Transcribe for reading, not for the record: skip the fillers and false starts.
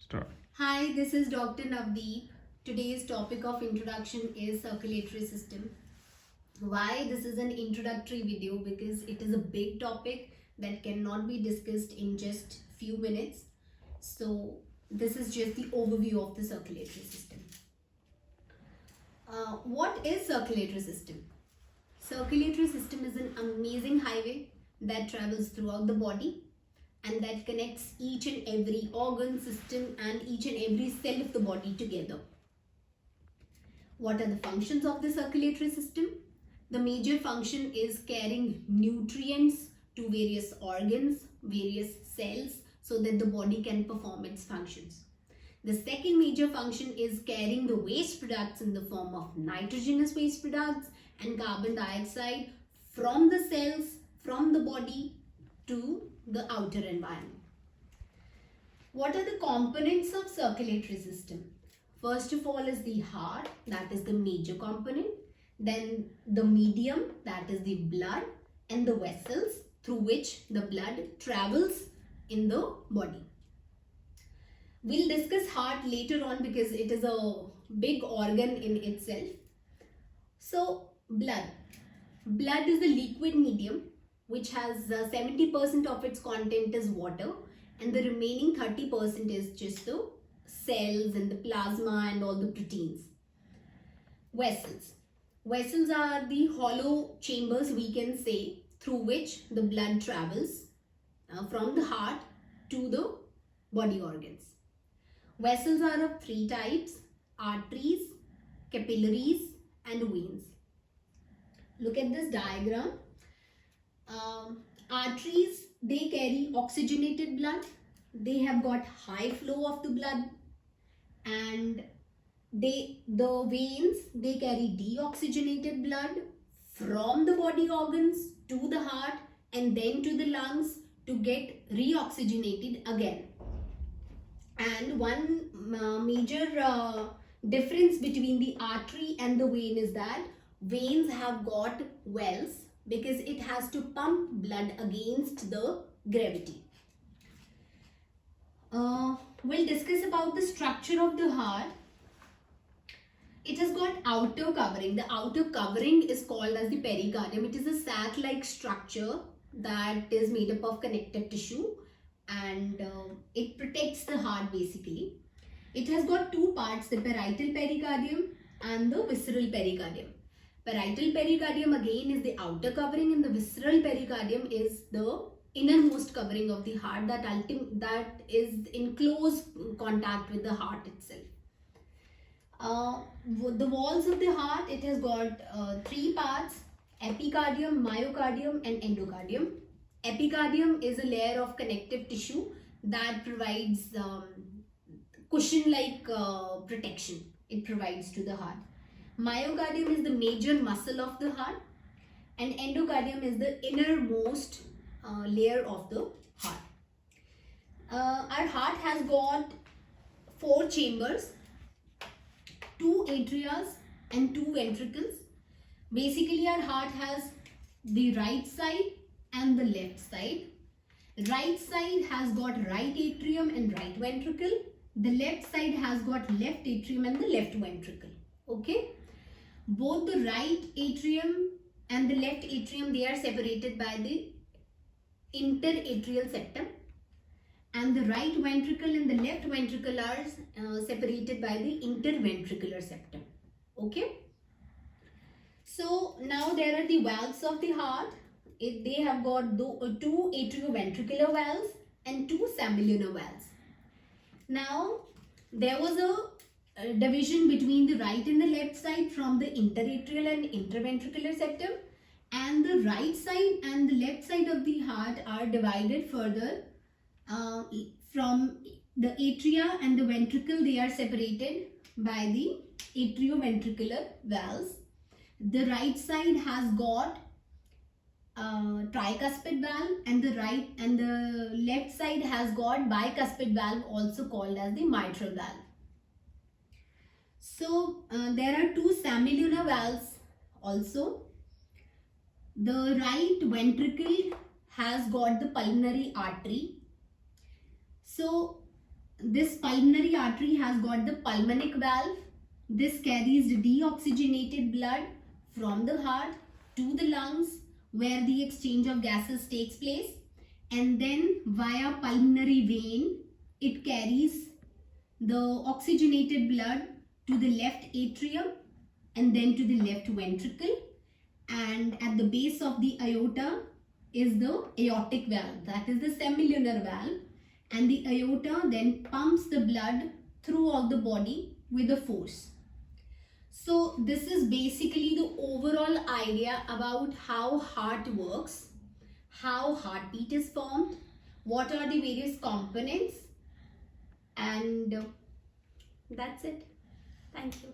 Start. Hi, this is Dr. Navdeep. Today's topic of introduction is circulatory system. Why this is an introductory video? Because it is a big topic that cannot be discussed in just few minutes. So this is just the overview of the circulatory system. What is circulatory system? Circulatory system is an amazing highway that travels throughout the body and that connects each and every organ, system and each and every cell of the body together. What are the functions of the circulatory system? The major function is carrying nutrients to various organs, various cells so that the body can perform its functions. The second major function is carrying the waste products in the form of nitrogenous waste products and carbon dioxide from the cells, from the body to the outer environment. What are the components of circulatory system? First of all is the heart, that is the major component. Then the medium, that is the blood, and the vessels through which the blood travels in the body. We'll discuss heart later on because it is a big organ in itself. So blood. Blood is a liquid medium which has 70% of its content is water and the remaining 30% is just the cells and the plasma and all the proteins. Vessels. Vessels are the hollow chambers, we can say, through which the blood travels from the heart to the body organs. Vessels are of three types: arteries, capillaries and veins. Look at this diagram. Arteries, they carry oxygenated blood. They have got high flow of the blood, and the veins, they carry deoxygenated blood from the body organs to the heart and then to the lungs to get reoxygenated again. And one major difference between the artery and the vein is that veins have got wells because it has to pump blood against the gravity. We'll discuss about the structure of the heart. It has got outer covering. The outer covering is called as the pericardium. It is a sac-like structure that is made up of connective tissue and it protects the heart basically. It has got two parts, the parietal pericardium and the visceral pericardium. Parietal pericardium again is the outer covering and the visceral pericardium is the innermost covering of the heart that is in close contact with the heart itself. The walls of the heart, it has got three parts: epicardium, myocardium and endocardium. Epicardium is a layer of connective tissue that provides cushion-like protection. It provides to the heart. Myocardium is the major muscle of the heart and endocardium is the innermost layer of the heart. Our heart has got four chambers, two atria and two ventricles. Basically our heart has the right side and the left side. Right side has got right atrium and right ventricle. The left side has got left atrium and the left ventricle. Okay. Both the right atrium and the left atrium, they are separated by the interatrial septum, and the right ventricle and the left ventricle are separated by the interventricular septum. Okay. So now there are the valves of the heart. They have got two atrioventricular valves and two semilunar valves. Now there was a division between the right and the left side from the interatrial and interventricular septum, and the right side and the left side of the heart are divided further from the atria and the ventricle. They are separated by the atrioventricular valves. The right side has got tricuspid valve and the left side has got bicuspid valve, also called as the mitral valve. So there are two semilunar valves also. The right ventricle has got the pulmonary artery. So this pulmonary artery has got the pulmonic valve. This carries the deoxygenated blood from the heart to the lungs, where the exchange of gases takes place, and then via pulmonary vein it carries the oxygenated blood to the left atrium and then to the left ventricle, and at the base of the aorta is the aortic valve, that is the semilunar valve, and the aorta then pumps the blood throughout the body with a force. So this is basically the overall idea about how heart works, how heartbeat is formed, what are the various components, and that's it. Thank you.